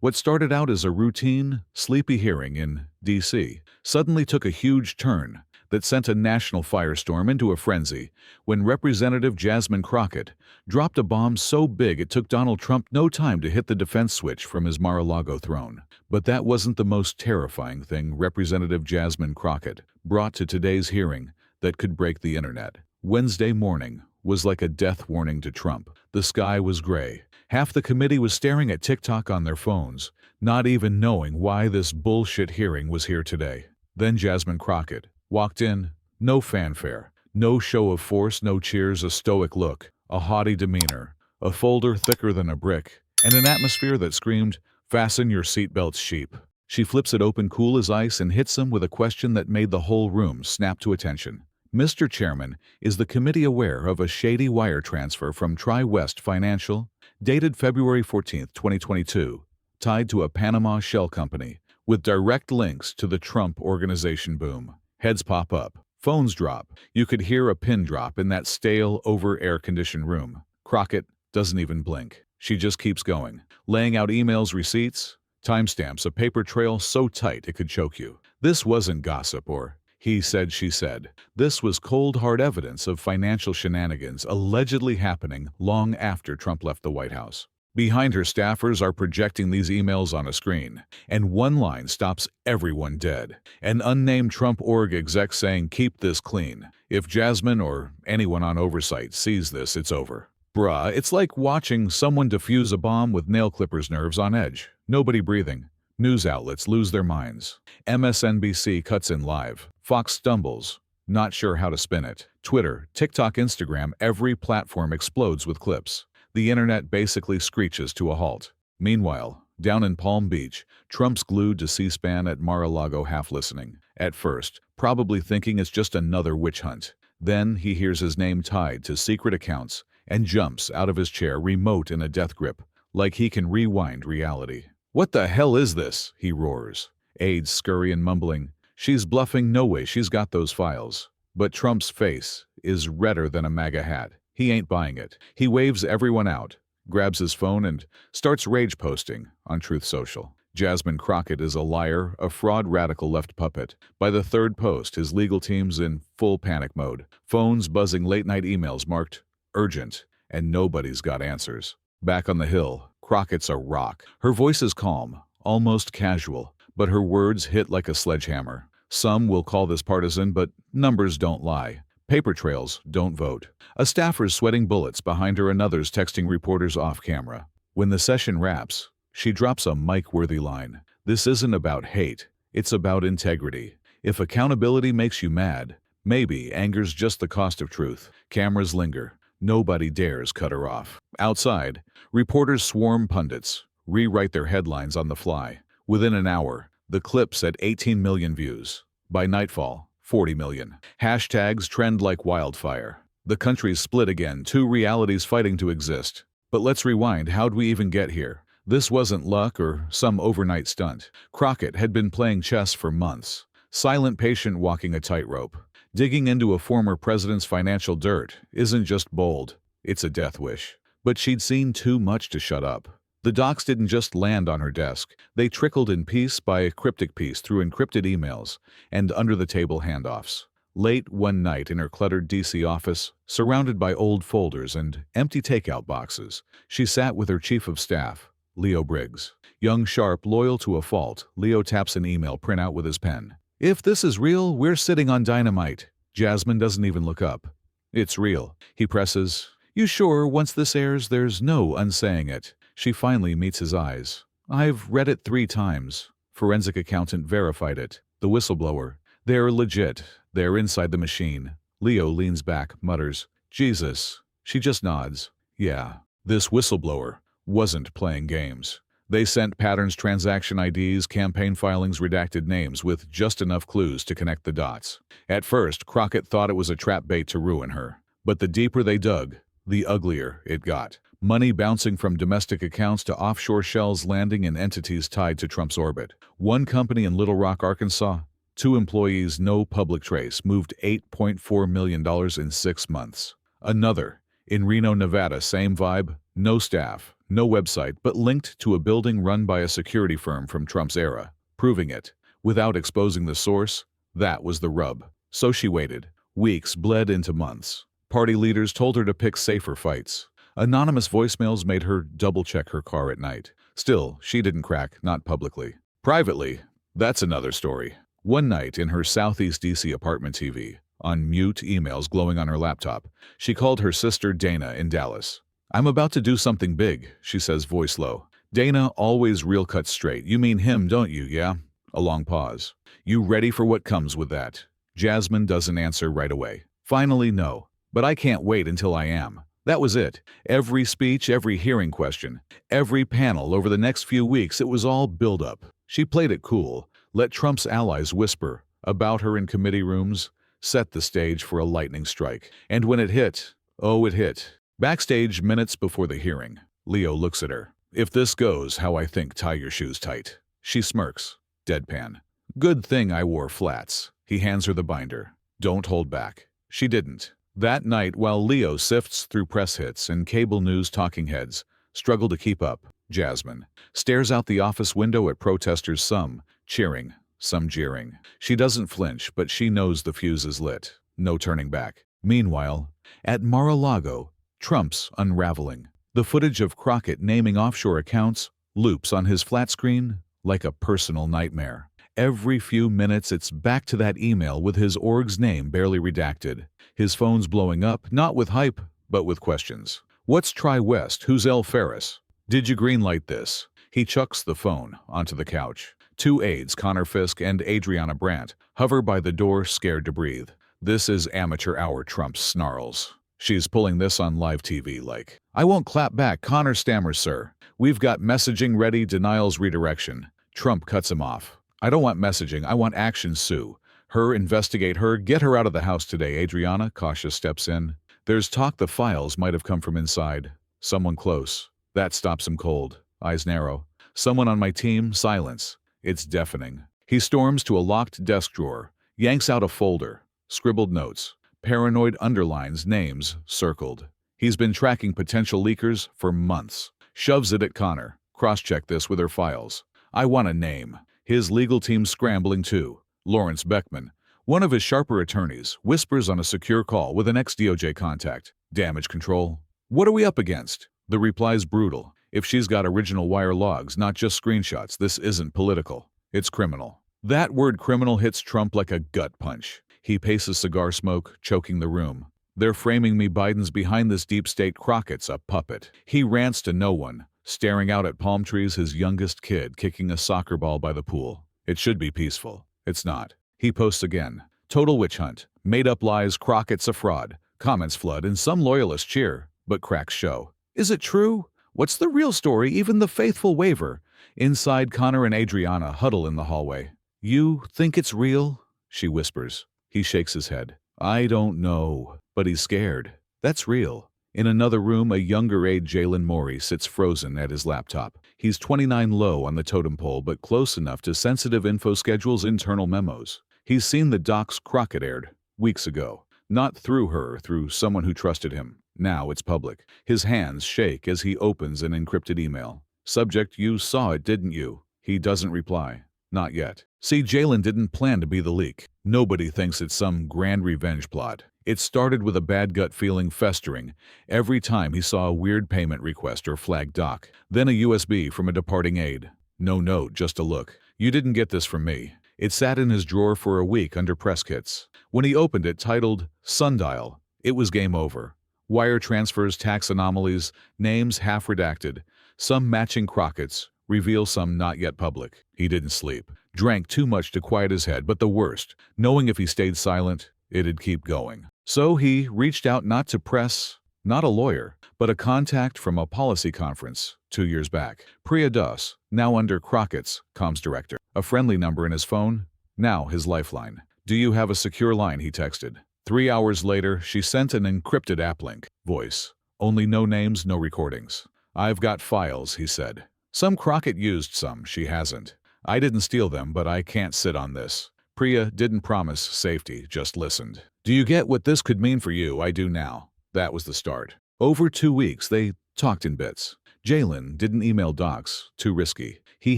What started out as a routine, sleepy hearing in D.C. suddenly took a huge turn that sent a national firestorm into a frenzy when Representative Jasmine Crockett dropped a bomb so big it took Donald Trump no time to hit the defense switch from his Mar-a-Lago throne. But that wasn't the most terrifying thing Representative Jasmine Crockett brought to today's hearing that could break the internet. Wednesday morning was like a death warning to Trump. The sky was gray. Half the committee was staring at TikTok on their phones, not even knowing why this bullshit hearing was here today. Then Jasmine Crockett walked in, no fanfare, no show of force, no cheers, a stoic look, a haughty demeanor, a folder thicker than a brick, and an atmosphere that screamed, "Fasten your seatbelts, sheep." She flips it open cool as ice and hits him with a question that made the whole room snap to attention. "Mr. Chairman, is the committee aware of a shady wire transfer from Tri-West Financial, dated February 14, 2022, tied to a Panama shell company, with direct links to the Trump Organization?" Boom. Heads pop up. Phones drop. You could hear a pin drop in that stale, over-air-conditioned room. Crockett doesn't even blink. She just keeps going, laying out emails, receipts, timestamps, a paper trail so tight it could choke you. This wasn't gossip or he said, she said. This was cold, hard evidence of financial shenanigans allegedly happening long after Trump left the White House. Behind her, staffers are projecting these emails on a screen, and one line stops everyone dead. An unnamed Trump org exec saying, "Keep this clean. If Jasmine or anyone on oversight sees this, it's over." Bruh, it's like watching someone defuse a bomb with nail clippers, nerves on edge. Nobody breathing. News outlets lose their minds. MSNBC cuts in live. Fox stumbles, not sure how to spin it. Twitter, TikTok, Instagram, every platform explodes with clips. The internet basically screeches to a halt. Meanwhile, down in Palm Beach, Trump's glued to C-SPAN at Mar-a-Lago, half listening. At first, probably thinking it's just another witch hunt. Then he hears his name tied to secret accounts and jumps out of his chair, remote in a death grip, like he can rewind reality. "What the hell is this?" he roars. Aides scurry and mumbling, "She's bluffing, no way, she's got those files." But Trump's face is redder than a MAGA hat. He ain't buying it. He waves everyone out, grabs his phone, and starts rage posting on Truth Social. Jasmine Crockett is a liar, a fraud, radical left puppet. By the third post, his legal team's in full panic mode. Phones buzzing, late-night emails marked urgent, and nobody's got answers. Back on the Hill, Crockett's a rock. Her voice is calm, almost casual, but her words hit like a sledgehammer. Some will call this partisan, but numbers don't lie. Paper trails don't vote. A staffer's sweating bullets behind her, another's texting reporters off camera. When the session wraps, she drops a mic-worthy line. "This isn't about hate, it's about integrity. If accountability makes you mad, maybe anger's just the cost of truth." Cameras linger. Nobody dares cut her off. Outside, reporters swarm pundits, rewrite their headlines on the fly. Within an hour, the clip's at 18 million views. By nightfall, 40 million. Hashtags trend like wildfire. The country's split again, two realities fighting to exist. But let's rewind. How'd we even get here? This wasn't luck or some overnight stunt. Crockett had been playing chess for months. Silent patient walking a tightrope. Digging into a former president's financial dirt isn't just bold, it's a death wish. But she'd seen too much to shut up. The docs didn't just land on her desk. They trickled in piece by cryptic piece through encrypted emails and under-the-table handoffs. Late one night in her cluttered D.C. office, surrounded by old folders and empty takeout boxes, she sat with her chief of staff, Leo Briggs. Young, sharp, loyal to a fault, Leo taps an email printout with his pen. "If this is real, we're sitting on dynamite." Jasmine doesn't even look up. "It's real," he presses. "You sure once this airs there's no unsaying it?" She finally meets his eyes. "I've read it 3 times. Forensic accountant verified it. The whistleblower. They're legit. They're inside the machine." Leo leans back, mutters, "Jesus." She just nods. Yeah, this whistleblower wasn't playing games. They sent patterns, transaction IDs, campaign filings, redacted names with just enough clues to connect the dots. At first, Crockett thought it was a trap bait to ruin her. But the deeper they dug, the uglier it got. Money bouncing from domestic accounts to offshore shells landing in entities tied to Trump's orbit. One company in Little Rock, Arkansas, 2 employees, no public trace, moved $8.4 million in 6 months. Another, in Reno, Nevada, same vibe, no staff, No website, but linked to a building run by a security firm from Trump's era, proving it. Without exposing the source, that was the rub. So she waited. Weeks bled into months. Party leaders told her to pick safer fights. Anonymous voicemails made her double-check her car at night. Still, she didn't crack, not publicly. Privately, that's another story. One night in her Southeast DC apartment TV, on mute, emails glowing on her laptop, she called her sister Dana in Dallas. "I'm about to do something big," she says, voice low. Dana, always real cut straight. "You mean him, don't you, yeah?" A long pause. "You ready for what comes with that?" Jasmine doesn't answer right away. Finally, "No. But I can't wait until I am." That was it. Every speech, every hearing question, every panel over the next few weeks, it was all build-up. She played it cool, let Trump's allies whisper about her in committee rooms, set the stage for a lightning strike. And when it hit, oh, it hit. Backstage, minutes before the hearing, Leo looks at her. "If this goes how I think, tie your shoes tight." She smirks, deadpan. "Good thing I wore flats." He hands her the binder. "Don't hold back." She didn't. That night, while Leo sifts through press hits and cable news talking heads, struggle to keep up, Jasmine stares out the office window at protesters, some cheering, some jeering. She doesn't flinch, but she knows the fuse is lit. No turning back. Meanwhile, at Mar-a-Lago, Trump's unraveling. The footage of Crockett naming offshore accounts loops on his flat screen like a personal nightmare. Every few minutes it's back to that email with his org's name barely redacted. His phone's blowing up, not with hype, but with questions. "What's Tri-West? Who's El Ferris? Did you greenlight this?" He chucks the phone onto the couch. Two aides, Connor Fisk and Adriana Brandt, hover by the door, scared to breathe. "This is amateur hour," Trump snarls. She's pulling this on live TV like, "I won't clap back." Connor stammers, "Sir, we've got messaging ready." Denials, redirection. Trump cuts him off. "I don't want messaging, I want action, Sue. Her, investigate her, get her out of the house today." Adriana, cautious, steps in. "There's talk the files might have come from inside. Someone close." That stops him cold. Eyes narrow. "Someone on my team." Silence. It's deafening. He storms to a locked desk drawer, yanks out a folder. Scribbled notes. Paranoid underlines, names circled. He's been tracking potential leakers for months. Shoves it at Connor. "Cross-check this with her files." "I want a name." His legal team's scrambling too. Lawrence Beckman, one of his sharper attorneys, whispers on a secure call with an ex-DOJ contact. "Damage control." "What are we up against?" The reply's brutal. "If she's got original wire logs, not just screenshots, this isn't political. It's criminal." That word criminal hits Trump like a gut punch. He paces cigar smoke, choking the room. "They're framing me. Biden's behind this deep state. Crockett's a puppet." He rants to no one, staring out at palm trees, his youngest kid kicking a soccer ball by the pool. It should be peaceful. It's not. He posts again. "Total witch hunt. Made-up lies. Crockett's a fraud." Comments flood and some loyalists cheer, but cracks show. Is it true? What's the real story? Even the faithful waver. Inside, Connor and Adriana huddle in the hallway. "You think it's real?" she whispers. He shakes his head. "I don't know." But he's scared. That's real. In another room, a younger aide, Jalen Morey, sits frozen at his laptop. He's 29 low on the totem pole, but close enough to sensitive info schedules, internal memos. He's seen the docs Crockett aired weeks ago. Not through her, through someone who trusted him. Now it's public. His hands shake as he opens an encrypted email. Subject: "You saw it, didn't you?" He doesn't reply. Not yet. See, Jalen didn't plan to be the leak. Nobody thinks it's some grand revenge plot. It started with a bad gut feeling festering every time he saw a weird payment request or flagged doc. Then a USB from a departing aide. No note, just a look. "You didn't get this from me." It sat in his drawer for a week under press kits. When he opened it, titled Sundial, it was game over. Wire transfers, tax anomalies, names half redacted, some matching Crockett's, reveal some not yet public. He didn't sleep. Drank too much to quiet his head, but the worst, knowing if he stayed silent, it'd keep going. So he reached out, not to press, not a lawyer, but a contact from a policy conference 2 years back. Priya Das, now under Crockett's comms director. A friendly number in his phone, now his lifeline. "Do you have a secure line?" he texted. 3 hours later, she sent an encrypted app link. Voice. Only no names, no recordings. "I've got files," he said. "Some Crockett used, some she hasn't. I didn't steal them, but I can't sit on this." Priya didn't promise safety, just listened. "Do you get what this could mean for you?" "I do now." That was the start. Over 2 weeks, they talked in bits. Jalen didn't email docs, too risky. He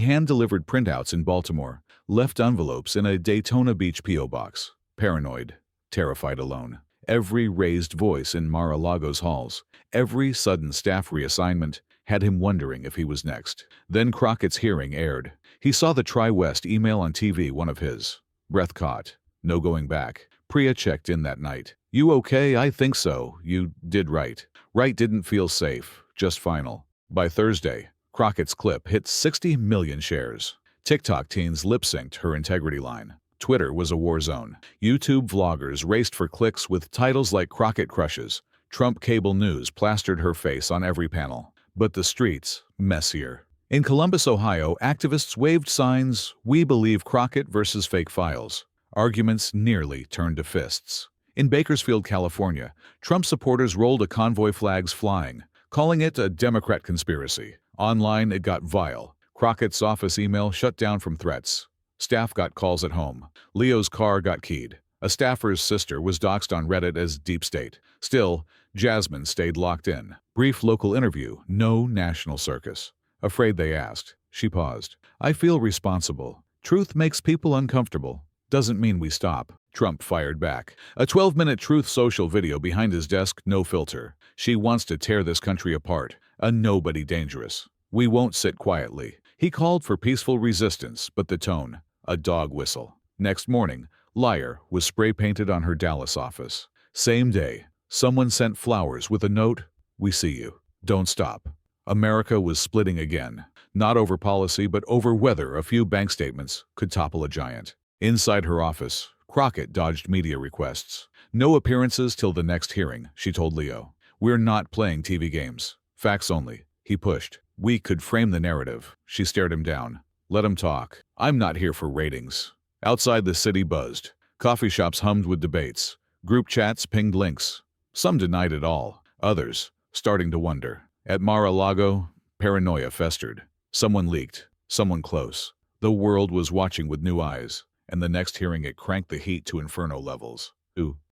hand-delivered printouts in Baltimore, left envelopes in a Daytona Beach P.O. box. Paranoid, terrified alone. Every raised voice in Mar-a-Lago's halls, every sudden staff reassignment had him wondering if he was next. Then Crockett's hearing aired. He saw the Tri-West email on TV, one of his. Breath caught. No going back. Priya checked in that night. "You okay? I think so. You did right." Right didn't feel safe, just final. By Thursday, Crockett's clip hit 60 million shares. TikTok teens lip-synced her integrity line. Twitter was a war zone. YouTube vloggers raced for clicks with titles like Crockett crushes. Trump cable news plastered her face on every panel. But the streets, messier. In Columbus, Ohio, activists waved signs, "We believe Crockett versus fake files." Arguments nearly turned to fists. In Bakersfield, California, Trump supporters rolled a convoy, flags flying, calling it a Democrat conspiracy. Online, it got vile. Crockett's office email shut down from threats. Staff got calls at home. Leo's car got keyed. A staffer's sister was doxxed on Reddit as Deep State. Still, Jasmine stayed locked in. Brief local interview, no national circus. Afraid they asked. She paused. "I feel responsible. Truth makes people uncomfortable. Doesn't mean we stop." Trump fired back. A 12-minute Truth Social video behind his desk, no filter. "She wants to tear this country apart. A nobody dangerous. We won't sit quietly." He called for peaceful resistance, but the tone, a dog whistle. Next morning, "Liar" was spray-painted on her Dallas office. Same day, someone sent flowers with a note, "We see you. Don't stop." America was splitting again. Not over policy, but over whether a few bank statements could topple a giant. Inside her office, Crockett dodged media requests. "No appearances till the next hearing," she told Leo. "We're not playing TV games. Facts only." He pushed. "We could frame the narrative." She stared him down. "Let him talk. I'm not here for ratings." Outside, the city buzzed. Coffee shops hummed with debates. Group chats pinged links. Some denied it all. Others, starting to wonder. At Mar-a-Lago, paranoia festered. Someone leaked. Someone close. The world was watching with new eyes. And the next hearing, it cranked the heat to inferno levels.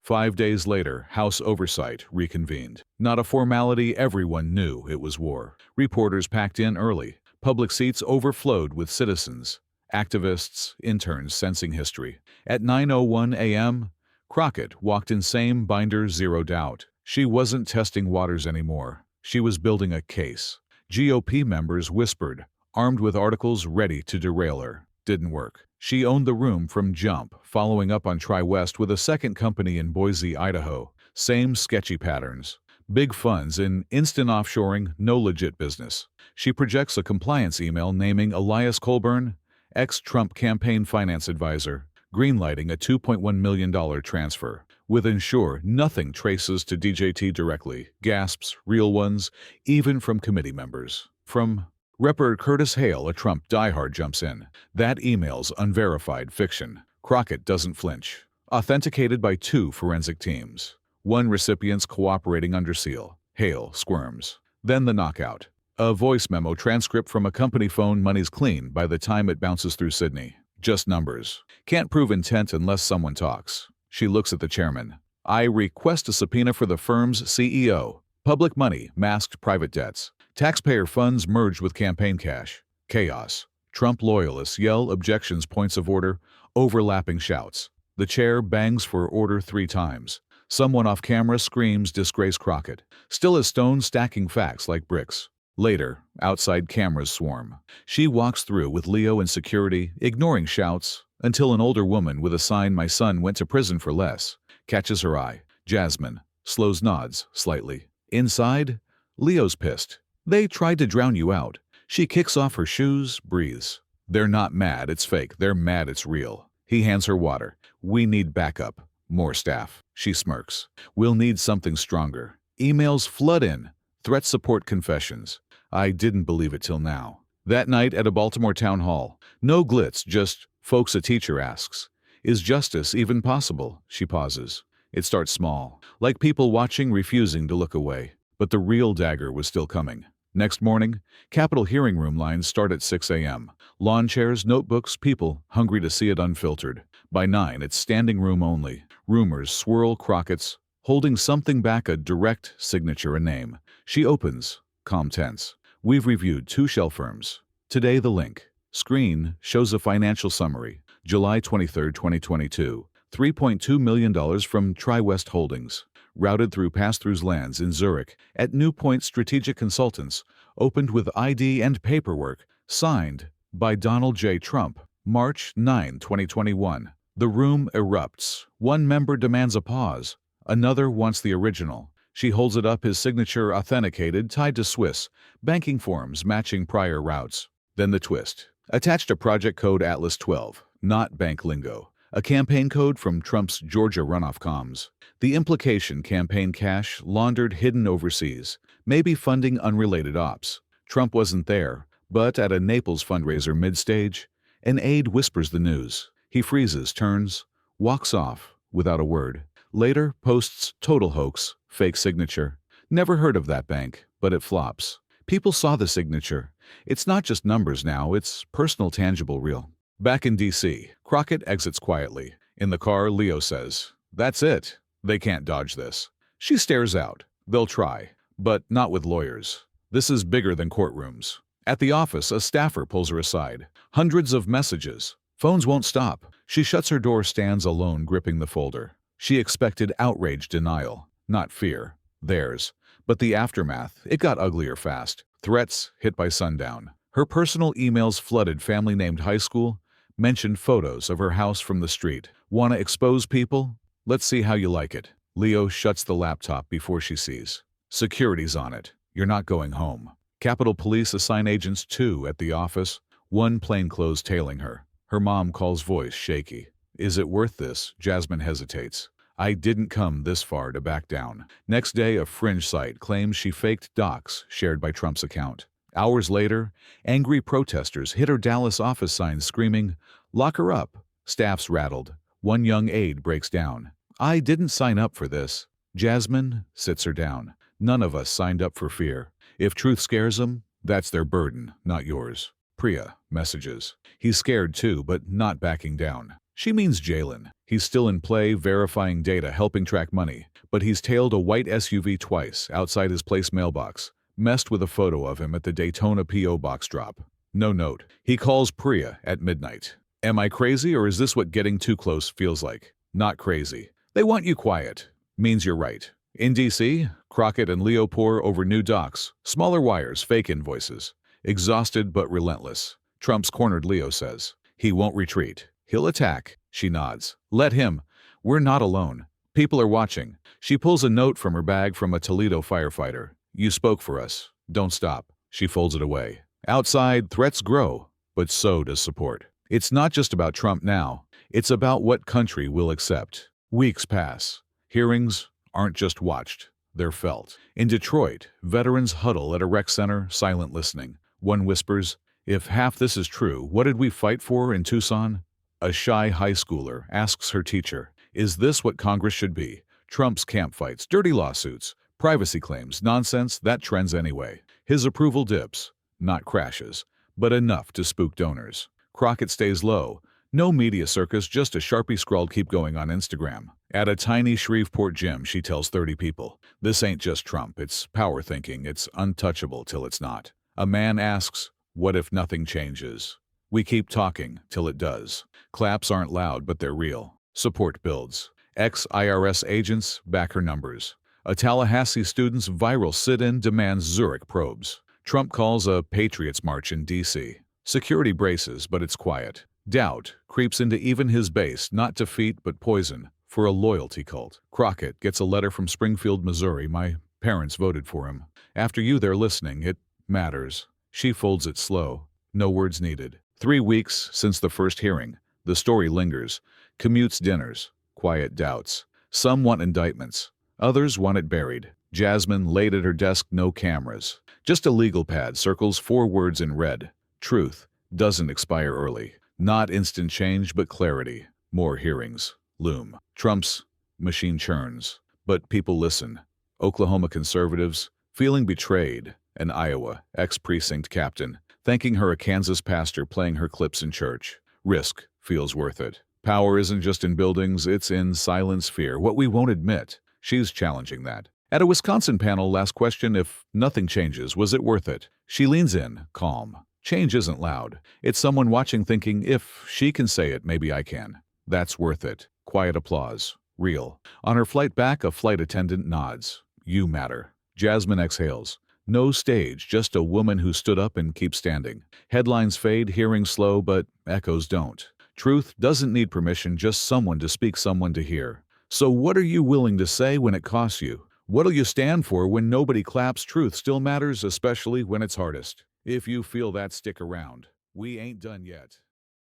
5 days later, House Oversight reconvened. Not a formality, everyone knew it was war. Reporters packed in early. Public seats overflowed with citizens, activists, interns sensing history. At 9:01 a.m., Crockett walked in, same binder, zero doubt. She wasn't testing waters anymore. She was building a case. GOP members whispered, armed with articles ready to derail her. Didn't work. She owned the room from jump, following up on Tri-West with a second company in Boise, Idaho. Same sketchy patterns. Big funds in instant offshoring, no legit business. She projects a compliance email naming Elias Colburn, ex-Trump campaign finance advisor, greenlighting a $2.1 million transfer. With Ensure, nothing traces to DJT directly. Gasps, real ones, even from committee members. From Reper Curtis Hale, a Trump diehard, jumps in. "That email's unverified fiction." Crockett doesn't flinch. Authenticated by 2 forensic teams. 1 recipient's cooperating under seal. Hale squirms. Then the knockout. A voice memo transcript from a company phone. Money's clean by the time it bounces through Sydney. Just numbers. Can't prove intent unless someone talks. She looks at the chairman. "I request a subpoena for the firm's CEO. Public money, masked private debts. Taxpayer funds merged with campaign cash." Chaos. Trump loyalists yell objections, points of order, overlapping shouts. The chair bangs for order 3 times. Someone off camera screams, "Disgrace Crockett." Still as stone, stacking facts like bricks. Later, outside, cameras swarm. She walks through with Leo and security, ignoring shouts, until an older woman with a sign, "My son went to prison for less," catches her eye. Jasmine slows, nods slightly. Inside, Leo's pissed. "They tried to drown you out." She kicks off her shoes, breathes. They're not mad it's fake, they're mad it's real. He hands her water. "We need backup. More staff." She smirks. "We'll need something stronger." Emails flood in. Threat support, confessions. "I didn't believe it till now." That night at a Baltimore town hall. No glitz, just folks. A teacher asks, "Is justice even possible?" She pauses. It starts small, like people watching, refusing to look away. But the real dagger was still coming. Next morning, Capitol hearing room lines start at 6 a.m. Lawn chairs, notebooks, people hungry to see it unfiltered. By 9, it's standing room only. Rumors swirl. Crockett's holding something back, a direct signature, a name. She opens, calm, tense. We've reviewed 2 shell firms. Today, the link. Screen shows a financial summary. July 23, 2022. $3.2 million from TriWest Holdings. Routed through pass-throughs lands in Zurich at New Point Strategic Consultants. Opened with ID and paperwork. Signed by Donald J. Trump. March 9, 2021. The room erupts. One member demands a pause. Another wants the original. She holds it up, his signature authenticated, tied to Swiss banking forms matching prior routes. Then the twist. Attached a project code Atlas 12, not bank lingo. A campaign code from Trump's Georgia runoff comms. The implication: campaign cash laundered hidden overseas, maybe funding unrelated ops. Trump wasn't there, but at a Naples fundraiser mid-stage, an aide whispers the news. He freezes, turns, walks off without a word. Later, posts total hoax, fake signature. Never heard of that bank, but it flops. People saw the signature. It's not just numbers now, it's personal, tangible, real. Back in D.C., Crockett exits quietly. In the car, Leo says, "That's it. They can't dodge this." She stares out. They'll try, but not with lawyers. This is bigger than courtrooms. At the office, a staffer pulls her aside. Hundreds of messages. Phones won't stop. She shuts her door, stands alone, gripping the folder. She expected outraged denial, not fear. Theirs. But the aftermath, it got uglier fast. Threats hit by sundown. Her personal emails flooded. Family named high school, mentioned photos of her house from the street. "Wanna expose people? Let's see how you like it." Leo shuts the laptop before she sees. "Security's on it. You're not going home." Capitol Police assign agents 2 at the office, one plainclothes tailing her. Her mom calls, voice shaky. "Is it worth this?" Jasmine hesitates. "I didn't come this far to back down." Next day, a fringe site claims she faked docs shared by Trump's account. Hours later, angry protesters hit her Dallas office signs screaming, "Lock her up." Staff's rattled. One young aide breaks down. "I didn't sign up for this." Jasmine sits her down. "None of us signed up for fear. If truth scares them, that's their burden, not yours." Priya messages. He's scared too, but not backing down. She means Jalen. He's still in play, verifying data, helping track money. But he's tailed a white SUV twice outside his place mailbox. Messed with a photo of him at the Daytona P.O. box drop. No note. He calls Priya at midnight. "Am I crazy, or is this what getting too close feels like?" "Not crazy. They want you quiet." Means you're right. In D.C., Crockett and Leo pore over new docs, smaller wires, fake invoices. Exhausted but relentless. Trump's cornered, Leo says. He won't retreat. He'll attack. She nods. "Let him. We're not alone. People are watching." She pulls a note from her bag from a Toledo firefighter. "You spoke for us. Don't stop." She folds it away. Outside, threats grow, but so does support. It's not just about Trump now. It's about what country will accept. Weeks pass. Hearings aren't just watched. They're felt. In Detroit, veterans huddle at a rec center, silent listening. One whispers, "If half this is true, what did we fight for in Tucson?" A shy high schooler asks her teacher, "Is this what Congress should be?" Trump's campfights, dirty lawsuits, privacy claims, nonsense that trends anyway. His approval dips, not crashes, but enough to spook donors. Crockett stays low. No media circus, just a Sharpie scrawled "keep going" on Instagram. At a tiny Shreveport gym, she tells 30 people, "This ain't just Trump, it's power thinking, it's untouchable till it's not." A man asks, "What if nothing changes?" We keep talking till it does. Claps aren't loud, but they're real. Support builds. Ex-IRS agents back her numbers. A Tallahassee student's viral sit-in demands Zurich probes. Trump calls a Patriots March in D.C. Security braces, but it's quiet. Doubt creeps into even his base, not defeat but poison, for a loyalty cult. Crockett gets a letter from Springfield, Missouri. "My parents voted for him. After you, they're listening. It matters." She folds it slow. No words needed. 3 weeks since the first hearing. The story lingers. Commutes, dinners, quiet doubts. Some want indictments. Others want it buried. Jasmine laid at her desk, no cameras. Just a legal pad, circles 4 words in red. Truth doesn't expire early. Not instant change, but clarity. More hearings loom. Trump's machine churns. But people listen. Oklahoma conservatives, feeling betrayed. An Iowa ex-precinct captain, thanking her, a Kansas pastor playing her clips in church. Risk feels worth it. Power isn't just in buildings, it's in silence, fear, what we won't admit. She's challenging that. At a Wisconsin panel, last question: if nothing changes, was it worth it? She leans in, calm. Change isn't loud. It's someone watching thinking, if she can say it, maybe I can. That's worth it. Quiet applause. Real. On her flight back, a flight attendant nods. You matter. Jasmine exhales. No stage, just a woman who stood up and keeps standing. Headlines fade, hearing slow, but echoes don't. Truth doesn't need permission, just someone to speak, someone to hear. So what are you willing to say when it costs you? What'll you stand for when nobody claps? Truth still matters, especially when it's hardest. If you feel that, stick around. We ain't done yet.